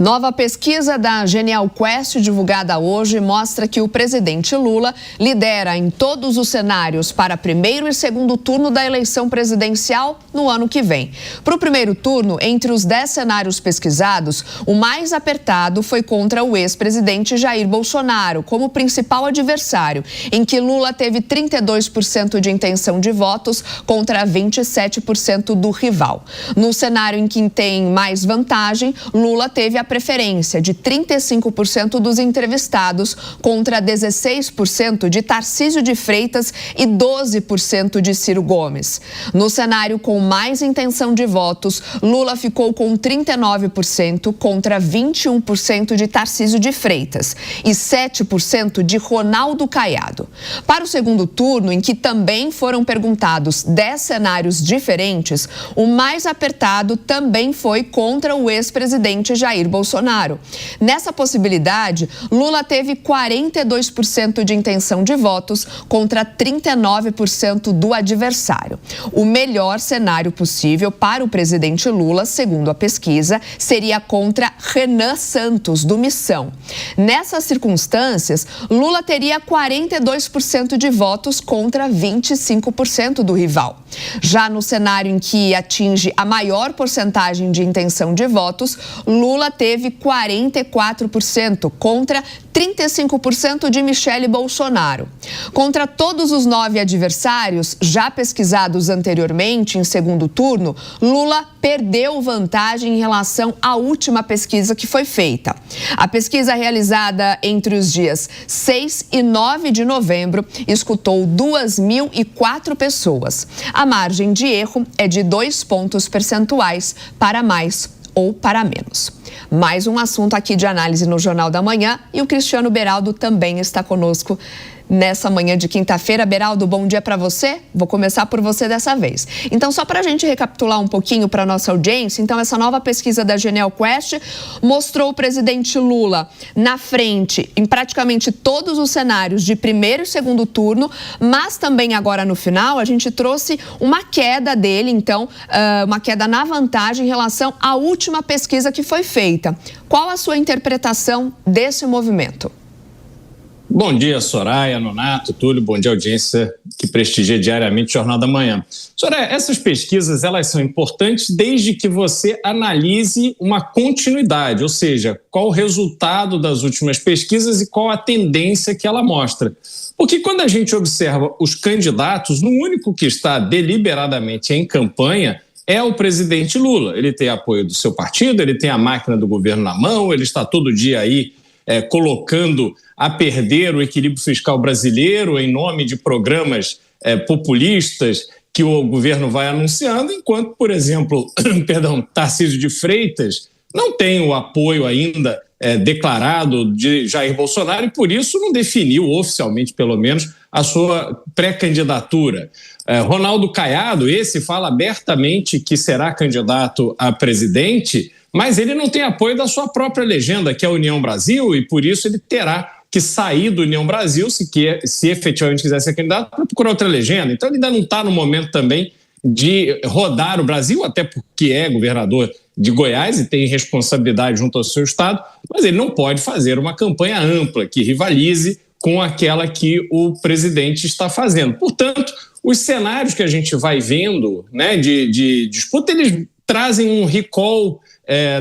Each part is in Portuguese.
Nova pesquisa da Genial Quest, divulgada hoje, mostra que o presidente Lula lidera em todos os cenários para primeiro e segundo turno da eleição presidencial no ano que vem. Para o primeiro turno, entre os 10 cenários pesquisados, o mais apertado foi contra o ex-presidente Jair Bolsonaro, como principal adversário, em que Lula teve 32% de intenção de votos contra 27% do rival. No cenário em que tem mais vantagem, Lula teve a preferência de 35% dos entrevistados contra 16% de Tarcísio de Freitas e 12% de Ciro Gomes. No cenário com mais intenção de votos, Lula ficou com 39% contra 21% de Tarcísio de Freitas e 7% de Ronaldo Caiado. Para o segundo turno, em que também foram perguntados 10 cenários diferentes, o mais apertado também foi contra o ex-presidente Jair Bolsonaro. Nessa possibilidade, Lula teve 42% de intenção de votos contra 39% do adversário. O melhor cenário possível para o presidente Lula, segundo a pesquisa, seria contra Renan Santos, do Missão. Nessas circunstâncias, Lula teria 42% de votos contra 25% do rival. Já no cenário em que atinge a maior porcentagem de intenção de votos, Lula teve 44% contra 35% de Michele Bolsonaro. Contra todos os 9 adversários já pesquisados anteriormente em segundo turno, Lula perdeu vantagem em relação à última pesquisa que foi feita. A pesquisa realizada entre os dias 6 e 9 de novembro escutou 2.004 pessoas. A margem de erro é de 2 pontos percentuais para mais ou para menos. Mais um assunto aqui de análise no Jornal da Manhã e o Cristiano Beraldo também está conosco nessa manhã de quinta-feira. Beraldo, bom dia para você. Vou começar por você dessa vez. Então, só para a gente recapitular um pouquinho para a nossa audiência, então essa nova pesquisa da Genial Quest mostrou o presidente Lula na frente em praticamente todos os cenários de primeiro e segundo turno, mas também agora no final a gente trouxe uma queda dele, então, uma queda na vantagem em relação à última pesquisa que foi feita. Qual a sua interpretação desse movimento? Bom dia, Soraya, Nonato, Túlio, bom dia, audiência que prestigia diariamente o Jornal da Manhã. Soraya, essas pesquisas elas são importantes desde que você analise uma continuidade, ou seja, qual o resultado das últimas pesquisas e qual a tendência que ela mostra. Porque quando a gente observa os candidatos, no único que está deliberadamente em campanha é o presidente Lula. Ele tem apoio do seu partido, ele tem a máquina do governo na mão, ele está todo dia aí colocando a perder o equilíbrio fiscal brasileiro em nome de programas populistas que o governo vai anunciando, enquanto, por exemplo, Tarcísio de Freitas não tem o apoio ainda declarado de Jair Bolsonaro e, por isso, não definiu oficialmente, pelo menos, a sua pré-candidatura. Ronaldo Caiado, esse fala abertamente que será candidato a presidente, mas ele não tem apoio da sua própria legenda, que é a União Brasil, e por isso ele terá que sair do União Brasil, se efetivamente quiser ser candidato, para procurar outra legenda. Então ele ainda não está no momento também de rodar o Brasil, até porque é governador de Goiás e tem responsabilidade junto ao seu estado, mas ele não pode fazer uma campanha ampla que rivalize com aquela que o presidente está fazendo. Portanto, os cenários que a gente vai vendo, né, de disputa, eles trazem um recall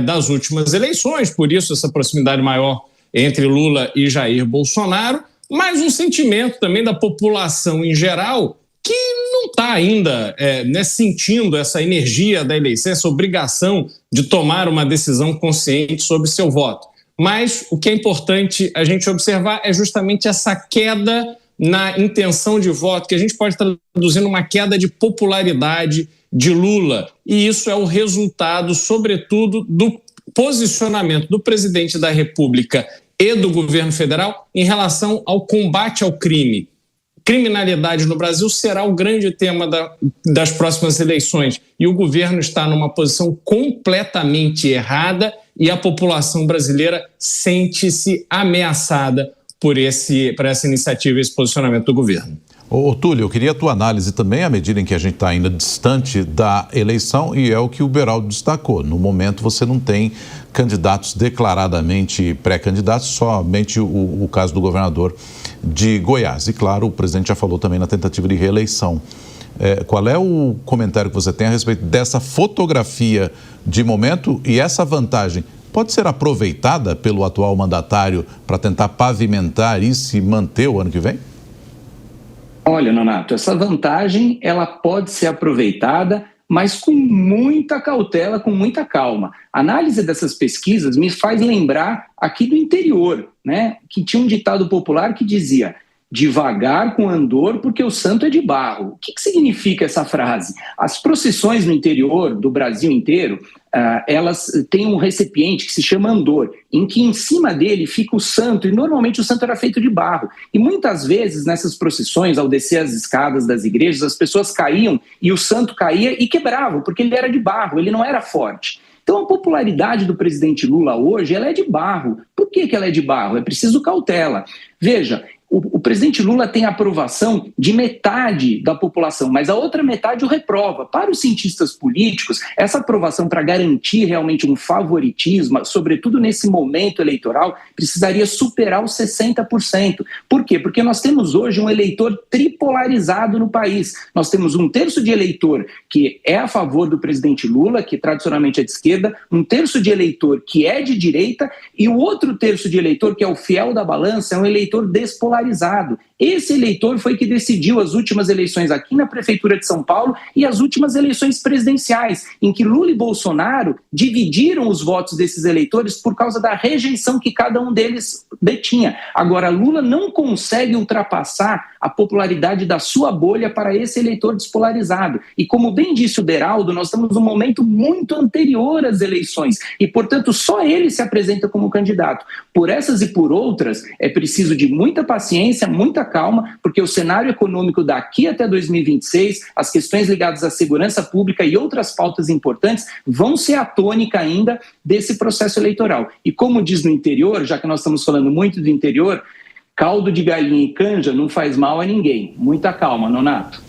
das últimas eleições, por isso essa proximidade maior entre Lula e Jair Bolsonaro, mas um sentimento também da população em geral que não está ainda sentindo essa energia da eleição, essa obrigação de tomar uma decisão consciente sobre seu voto. Mas o que é importante a gente observar é justamente essa queda na intenção de voto, que a gente pode traduzir numa queda de popularidade de Lula. E isso é o resultado, sobretudo, do posicionamento do presidente da República e do governo federal em relação ao combate ao crime. Criminalidade no Brasil será o grande tema das próximas eleições. E o governo está numa posição completamente errada e a população brasileira sente-se ameaçada por essa iniciativa e esse posicionamento do governo. Ô, Túlio, eu queria a tua análise também, à medida em que a gente está ainda distante da eleição, e é o que o Beraldo destacou. No momento, você não tem candidatos declaradamente pré-candidatos, somente o caso do governador de Goiás. E, claro, o presidente já falou também na tentativa de reeleição. Qual é o comentário que você tem a respeito dessa fotografia de momento e essa vantagem? Pode ser aproveitada pelo atual mandatário para tentar pavimentar e se manter o ano que vem? Olha, Nonato, essa vantagem ela pode ser aproveitada, mas com muita cautela, com muita calma. A análise dessas pesquisas me faz lembrar aqui do interior, né? Que tinha um ditado popular que dizia: devagar com andor, porque o santo é de barro. O que significa essa frase? As procissões no interior do Brasil inteiro, elas têm um recipiente que se chama andor, em que em cima dele fica o santo, e normalmente o santo era feito de barro. E muitas vezes nessas procissões, ao descer as escadas das igrejas, as pessoas caíam e o santo caía e quebrava, porque ele era de barro, ele não era forte. Então a popularidade do presidente Lula hoje, ela é de barro. Por que ela é de barro? É preciso cautela. Veja, o presidente Lula tem aprovação de metade da população, mas a outra metade o reprova. Para os cientistas políticos, essa aprovação, para garantir realmente um favoritismo, sobretudo nesse momento eleitoral, precisaria superar os 60%. Por quê? Porque nós temos hoje um eleitor tripolarizado no país. Nós temos um terço de eleitor que é a favor do presidente Lula, que tradicionalmente é de esquerda, um terço de eleitor que é de direita, e o outro terço de eleitor, que é o fiel da balança, é um eleitor despolarizado. Esse eleitor foi que decidiu as últimas eleições aqui na Prefeitura de São Paulo e as últimas eleições presidenciais, em que Lula e Bolsonaro dividiram os votos desses eleitores por causa da rejeição que cada um deles detinha. Agora, Lula não consegue ultrapassar a popularidade da sua bolha para esse eleitor despolarizado. E como bem disse o Beraldo, nós estamos num momento muito anterior às eleições e, portanto, só ele se apresenta como candidato. Por essas e por outras, é preciso de muita paciência, muita calma, porque o cenário econômico daqui até 2026, as questões ligadas à segurança pública e outras pautas importantes vão ser a tônica ainda desse processo eleitoral. E como diz no interior, já que nós estamos falando muito do interior, caldo de galinha e canja não faz mal a ninguém. Muita calma, Nonato.